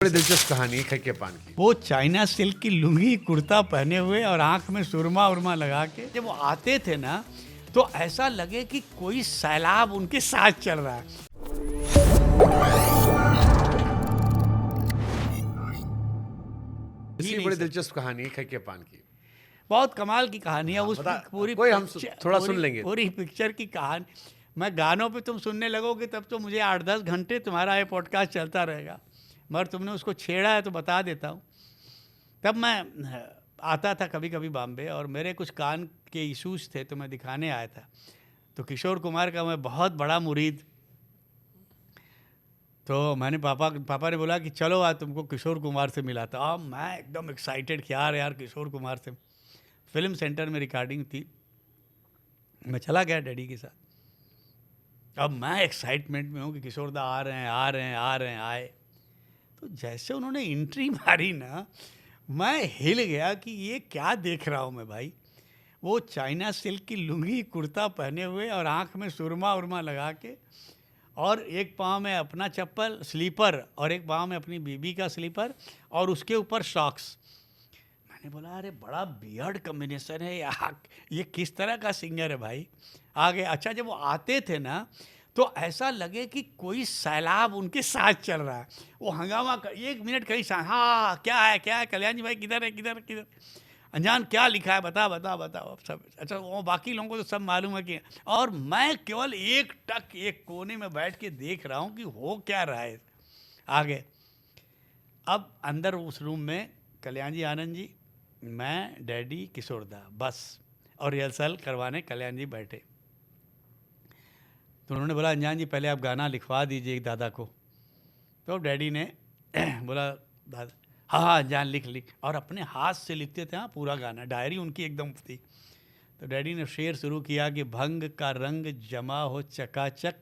बड़ी दिलचस्प कहानी है खैके पान की। वो चाइना सिल्क की लुंगी कुर्ता पहने हुए और आंख में सुरमा उरमा लगा के जब वो आते थे ना तो ऐसा लगे कि कोई सैलाब उनके साथ चल रहा है। इसी बड़ी दिलचस्प कहानी है खैके पान की। बहुत कमाल की कहानी है। हाँ, उस बता, पूरी कोई हम थोड़ा सुन पूरी- लेंगे। पूरी पिक्चर की कहानी मैं गानों पे तुम सुनने लगोगे तब तो मुझे 8-10 घंटे तुम्हारा ये पॉडकास्ट चलता रहेगा, मगर तुमने उसको छेड़ा है तो बता देता हूँ। तब मैं आता था कभी कभी बॉम्बे और मेरे कुछ कान के इश्यूज थे तो मैं दिखाने आया था। तो किशोर कुमार का मैं बहुत बड़ा मुरीद। तो मैंने पापा ने बोला कि चलो आज तुमको किशोर कुमार से मिलाता। अब मैं एकदम एक्साइटेड कि यार किशोर कुमार से। फिल्म सेंटर में रिकॉर्डिंग थी, मैं चला गया डैडी के साथ। अब मैं एक्साइटमेंट में हूँ कि किशोर दा आ रहे हैं आए। तो जैसे उन्होंने एंट्री मारी ना, मैं हिल गया कि ये क्या देख रहा हूँ मैं भाई। वो चाइना सिल्क की लुंगी कुर्ता पहने हुए और आंख में सुरमा उरमा लगा के, और एक पाँव में अपना चप्पल स्लीपर और एक पाँव में अपनी बीबी का स्लीपर और उसके ऊपर सॉक्स। मैंने बोला अरे बड़ा बियर्ड कॉम्बिनेशन है यार, ये किस तरह का सिंगर है भाई। आगे अच्छा जब वो आते थे ना तो ऐसा लगे कि कोई सैलाब उनके साथ चल रहा है। वो हंगामा एक मिनट कहीं हाँ क्या है कल्याण जी भाई किधर है किधर अनजान क्या लिखा है बताओ सब। अच्छा वो बाकी लोगों को तो सब मालूम है कि, और मैं केवल एक कोने में बैठ के देख रहा हूँ कि हो क्या रहा है आगे। अब अंदर उस रूम में कल्याण जी आनंद जी, मैं, डैडी, किशोरदा बस, और रिहर्सल करवाने कल्याण जी बैठे। तो उन्होंने बोला अनजान जी पहले आप गाना लिखवा दीजिए दादा को। तो डैडी ने बोला दादा हाँ अनजान लिख, और अपने हाथ से लिखते थे हाँ पूरा गाना, डायरी उनकी एकदम थी। तो डैडी ने शेर शुरू किया कि भंग का रंग जमा हो चकाचक,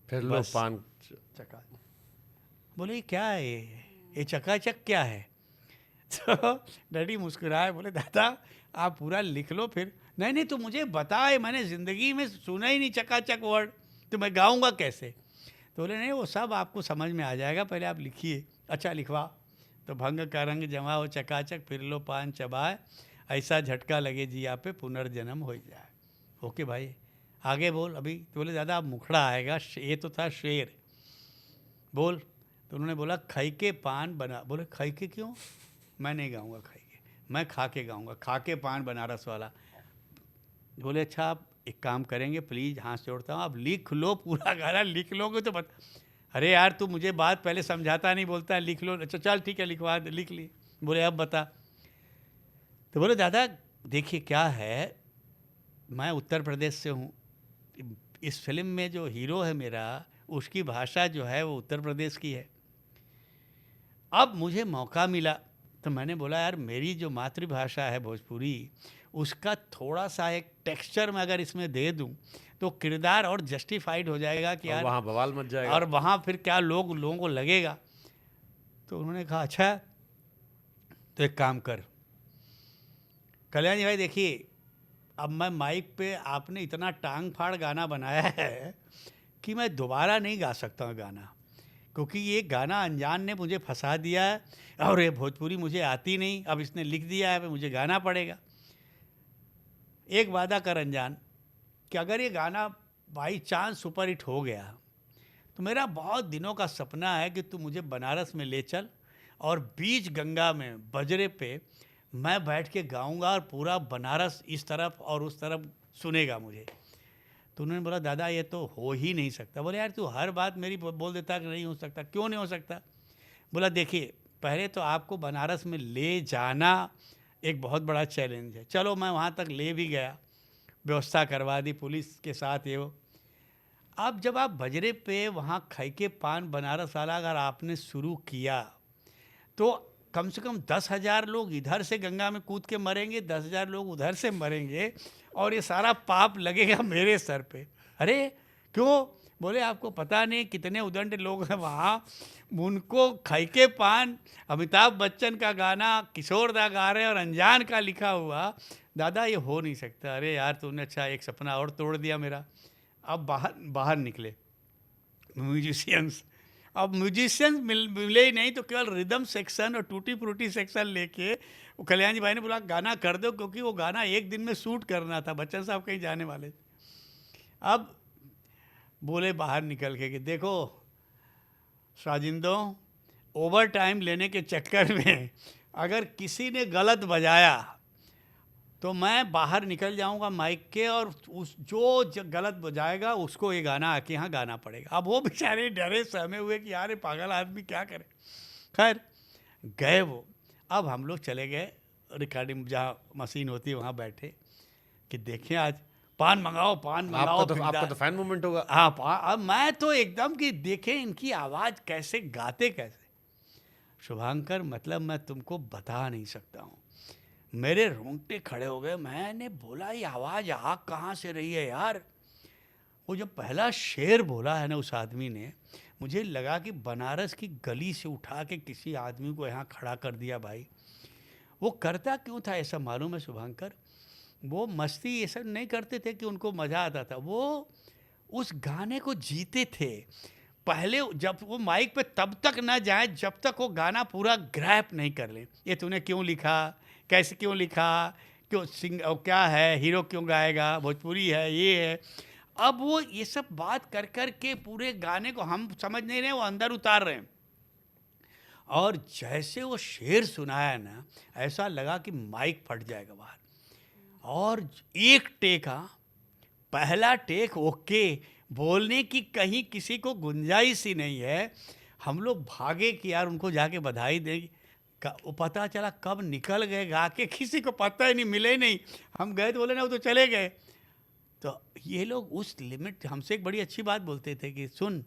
फिर लो बस पान। चका। बोले ये क्या है, ये चकाचक क्या है। तो डैडी मुस्कुराए, बोले दादा आप पूरा लिख लो फिर। नहीं तो मुझे बताए, मैंने ज़िंदगी में सुना ही नहीं चकाचक वर्ड, तो मैं गाऊंगा कैसे। तो बोले नहीं वो सब आपको समझ में आ जाएगा, पहले आप लिखिए। अच्छा लिखवा। तो भंग का रंग जमा हो चकाचक, फिर लो पान चबाए, ऐसा झटका लगे जिया पे पुनर्जन्म हो जाए। ओके भाई आगे बोल अभी। तो बोले दादा अब मुखड़ा आएगा, ये तो था शेर, बोल। तो उन्होंने बोला खई के पान बना। बोले खई के क्यों, मैं नहीं गाऊंगा खई के, मैं खा के गाऊंगा, खा के पान बनारस वाला। बोले अच्छा आप एक काम करेंगे प्लीज़, हाथ जोड़ता हूँ, आप लिख लो पूरा गाना, लिख लोगे तो अरे यार तू मुझे बात पहले समझाता नहीं, बोलता है लिख लो। अच्छा चल ठीक है लिखवा दे, लिख ली। बोले अब बता। तो बोले दादा देखिए क्या है, मैं उत्तर प्रदेश से हूँ, इस फिल्म में जो हीरो है मेरा उसकी भाषा जो है वो उत्तर प्रदेश की है। अब मुझे मौका मिला तो मैंने बोला यार मेरी जो मातृभाषा है भोजपुरी, उसका थोड़ा सा एक टेक्सचर मैं अगर इसमें दे दूं तो किरदार और जस्टिफाइड हो जाएगा कि यार, वहाँ बवाल मच जाएगा। और वहाँ फिर क्या लोगों को लगेगा। तो उन्होंने कहा अच्छा तो एक काम कर कल्याण जी भाई, देखिए अब मैं माइक पे आपने इतना टांग फाड़ गाना बनाया है कि मैं दोबारा नहीं गा सकता हूँ गाना, क्योंकि ये गाना अनजान ने मुझे फंसा दिया है और ये भोजपुरी मुझे आती नहीं, अब इसने लिख दिया है मुझे गाना पड़ेगा। एक वादा कर अनजान कि अगर ये गाना बाई चांस सुपर हिट हो गया तो मेरा बहुत दिनों का सपना है कि तू मुझे बनारस में ले चल और बीच गंगा में बजरे पे मैं बैठ के गाऊंगा और पूरा बनारस इस तरफ और उस तरफ सुनेगा मुझे। तो उन्होंने बोला दादा ये तो हो ही नहीं सकता। बोले यार तू हर बात मेरी बोल देता कि नहीं हो सकता, क्यों नहीं हो सकता। बोला देखिए पहले तो आपको बनारस में ले जाना एक बहुत बड़ा चैलेंज है। चलो मैं वहाँ तक ले भी गया, व्यवस्था करवा दी पुलिस के साथ ये वो। अब जब आप बजरे पे वहाँ खई के पान बनारस वाला अगर आपने शुरू किया तो कम से कम 10,000 लोग इधर से गंगा में कूद के मरेंगे, 10,000 लोग उधर से मरेंगे, और ये सारा पाप लगेगा मेरे सर पे। अरे क्यों। बोले आपको पता नहीं कितने उदंड लोग हैं वहाँ, उनको खई के पान, अमिताभ बच्चन का गाना किशोर दा गा रहे हैं और अनजान का लिखा हुआ। दादा ये हो नहीं सकता। अरे यार तूने अच्छा एक सपना और तोड़ दिया मेरा। अब बाहर निकले म्यूजिशियंस अब म्यूजिशियंस मिले ही नहीं, तो केवल रिदम सेक्शन और टूटी फ्रूटी सेक्शन लेके वो कल्याण जी भाई ने बोला गाना कर दो, क्योंकि वो गाना एक दिन में शूट करना था, बच्चन साहब कहीं जाने वाले थे। अब बोले बाहर निकल के कि देखो साजिंदों, ओवर टाइम लेने के चक्कर में अगर किसी ने गलत बजाया तो मैं बाहर निकल जाऊंगा माइक के, और उस जो गलत बजाएगा उसको ये गाना आके यहाँ गाना पड़ेगा। अब वो बेचारे डरे सहमे हुए कि यार ये पागल आदमी क्या करे। खैर गए वो। अब हम लोग चले गए रिकॉर्डिंग जहाँ मशीन होती है वहाँ बैठे कि देखें आज पान मंगाओ, पान मंगाओ। आपका तो फैन मूवमेंट होगा। हाँ, अब मैं तो एकदम कि देखें इनकी आवाज़ कैसे गाते कैसे। शुभांकर मतलब मैं तुमको बता नहीं सकता हूँ, मेरे रोंगटे खड़े हो गए। मैंने बोला ये आवाज़ आ कहाँ से रही है यार। वो जब पहला शेर बोला है ना उस आदमी ने, मुझे लगा कि बनारस की गली से उठा के किसी आदमी को यहाँ खड़ा कर दिया भाई। वो करता क्यों था ऐसा मालूम है शुभांकर? वो मस्ती ये सब नहीं करते थे कि उनको मज़ा आता था, वो उस गाने को जीते थे। पहले जब वो माइक पे तब तक ना जाए जब तक वो गाना पूरा ग्रैप नहीं कर ले। ये तूने क्यों लिखा, कैसे क्यों लिखा, क्यों क्या है, हीरो क्यों गाएगा, भोजपुरी है, ये है। अब वो ये सब बात कर कर के पूरे गाने को हम समझ नहीं रहे, वो अंदर उतार रहे हैं। और जैसे वो शेर सुनाया ना, ऐसा लगा कि माइक फट जाएगा बाहर। और एक टेक, पहला टेक ओके, बोलने की कहीं किसी को गुंजाइश ही नहीं है। हम लोग भागे कि यार उनको जाके बधाई देंगे। वो पता चला कब निकल गए गा के, किसी को पता ही नहीं, मिले नहीं। हम गए तो बोले ना वो तो चले गए। तो ये लोग उस लिमिट, हमसे एक बड़ी अच्छी बात बोलते थे कि सुन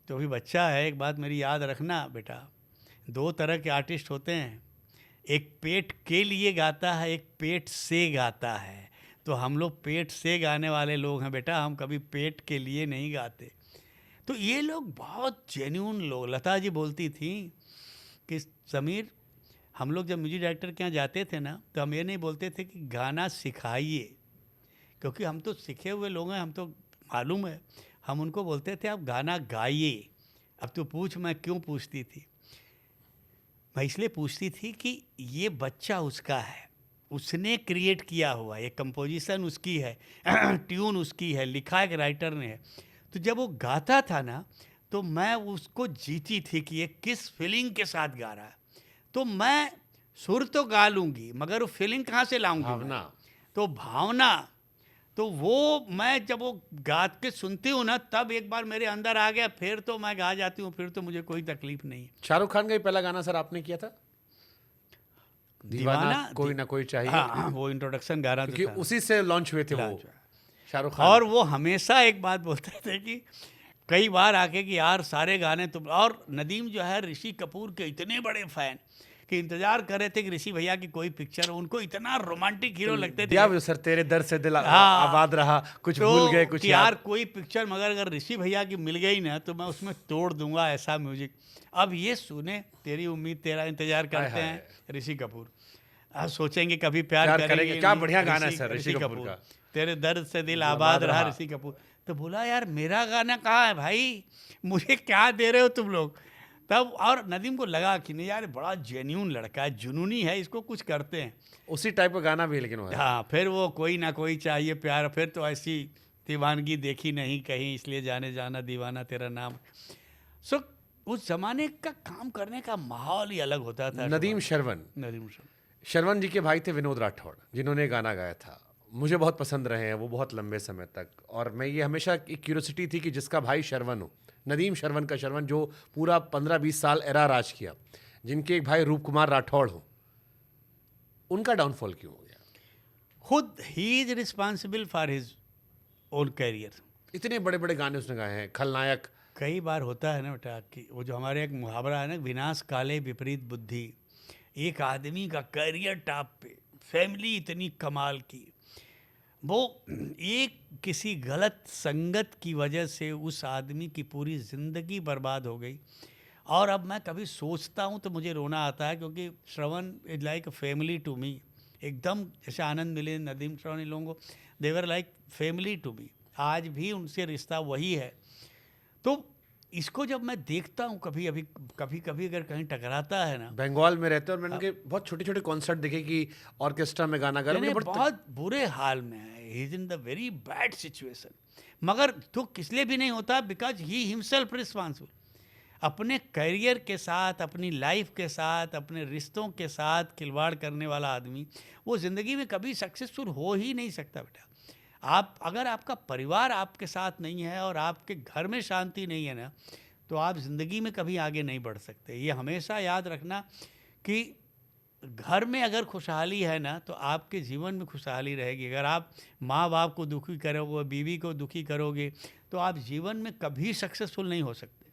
तो अभी बच्चा है, एक बात मेरी याद रखना बेटा, दो तरह के आर्टिस्ट होते हैं, एक पेट के लिए गाता है, एक पेट से गाता है। तो हम लोग पेट से गाने वाले लोग हैं बेटा, हम कभी पेट के लिए नहीं गाते। तो ये लोग बहुत जेन्यून लोग। लता जी बोलती थी कि समीर, हम लोग जब म्यूजिक डायरेक्टर के यहाँ जाते थे ना, तो हम ये नहीं बोलते थे कि गाना सिखाइए, क्योंकि हम तो सीखे हुए लोग हैं, हम तो मालूम है। हम उनको बोलते थे आप गाना गाइए। अब तो पूछ, मैं क्यों पूछती थी? मैं इसलिए पूछती थी कि ये बच्चा उसका है, उसने क्रिएट किया हुआ, ये कंपोजिशन उसकी है, ट्यून उसकी है, लिखा एक राइटर ने है। तो जब वो गाता था ना, तो मैं उसको जीती थी कि ये किस फीलिंग के साथ गा रहा है। तो मैं सुर तो गा लूँगी, मगर वो फीलिंग कहाँ से लाऊंगी? भावना। तो भावना, तो वो मैं जब वो गा के सुनती हूँ ना, तब एक बार मेरे अंदर आ गया, फिर तो मैं गा जाती हूँ, फिर तो मुझे कोई तकलीफ नहीं है। शाहरुख खान का ही पहला गाना सर आपने किया था? दीवाना कोई ना कोई चाहिए। हाँ, वो इंट्रोडक्शन गाना क्योंकि था, उसी से लॉन्च हुए थे वो शाहरुख खान। और वो हमेशा एक बात बोलते थे कि कई बार आके कि यार सारे गाने तुम, और नदीम जो है ऋषि कपूर के इतने बड़े फैन कि इंतजार कर रहे थे कि ऋषि भैया की कोई पिक्चर हो। उनको इतना रोमांटिक हीरो लगते थे। दिया सर, तेरे दर से दिल हाँ, आबाद रहा, कुछ तो भूल गए कुछ यार कोई पिक्चर, मगर अगर ऋषि भैया की मिल गई ना तो मैं उसमें तोड़ दूंगा ऐसा म्यूजिक। अब ये सुने, तेरी उम्मीद तेरा इंतजार करते हैं ऋषि कपूर। आप सोचेंगे कभी प्यार करेंगे। क्या बढ़िया गाना है सर ऋषि कपूर का। तेरे दर्द से दिल आबाद रहा, ऋषि कपूर। तो बोला यार मेरा गाना कहाँ है भाई, मुझे क्या दे रहे हो तुम लोग? तब और नदीम को लगा कि नहीं यार बड़ा जेन्यून लड़का है, जुनूनी है, इसको कुछ करते हैं। उसी टाइप का गाना भी लेकिन हाँ, फिर वो कोई ना कोई चाहिए प्यार, फिर तो ऐसी दीवानगी देखी नहीं कहीं, इसलिए जाने जाना दीवाना तेरा नाम। सो उस जमाने का काम करने का माहौल ही अलग होता था। नदीम श्रवण शर्वण जी के भाई थे विनोद राठौड़, जिन्होंने गाना गाया था। मुझे बहुत पसंद रहे हैं वो बहुत लंबे समय तक, और मैं ये हमेशा एक क्यूरियोसिटी थी कि जिसका भाई श्रवण हो, नदीम श्रवण का श्रवण, जो पूरा 15-20 साल एरा राज किया, जिनके एक भाई रूप कुमार राठौड़ हो, उनका डाउनफॉल क्यों हो गया? खुद ही is responsible for his own career. इतने बड़े बड़े गाने उसने गाए हैं, खलनायक। कई बार होता है ना बेटा कि वो जो हमारे एक मुहावरा है ना, विनाश काले विपरीत बुद्धि। एक आदमी का कैरियर टॉप पे, फैमिली इतनी कमाल की, वो एक किसी गलत संगत की वजह से उस आदमी की पूरी ज़िंदगी बर्बाद हो गई। और अब मैं कभी सोचता हूँ तो मुझे रोना आता है, क्योंकि Shravan is like a family to me. एकदम जैसे आनंद मिले, नदीम, श्रवण, इन लोगों को, they're like family to me. आज भी उनसे रिश्ता वही है। तो इसको जब मैं देखता हूँ कभी कभी अगर कहीं टकराता है ना, बंगाल में रहते हैं और मैंने उनके बहुत छोटे छोटे कॉन्सर्ट देखे कि ऑर्केस्ट्रा में गाना गा रहे हैं। यानी मुझे बड़ा बहुत बुरे हाल में है, he is in the very bad situation. मगर दुख किसलिए भी नहीं होता, बिकॉज ही हिमसेल्फ रिस्पॉन्सिबल। अपने करियर के साथ, अपनी लाइफ के साथ, अपने रिश्तों के साथ खिलवाड़ करने वाला आदमी वो ज़िंदगी में कभी सक्सेसफुल हो ही नहीं सकता बेटा। आप अगर आपका परिवार आपके साथ नहीं है और आपके घर में शांति नहीं है ना, तो आप ज़िंदगी में कभी आगे नहीं बढ़ सकते। ये हमेशा याद रखना कि घर में अगर खुशहाली है ना, तो आपके जीवन में खुशहाली रहेगी। अगर आप माँ बाप को दुखी करोगे, बीवी को दुखी करोगे, तो आप जीवन में कभी सक्सेसफुल नहीं हो सकते।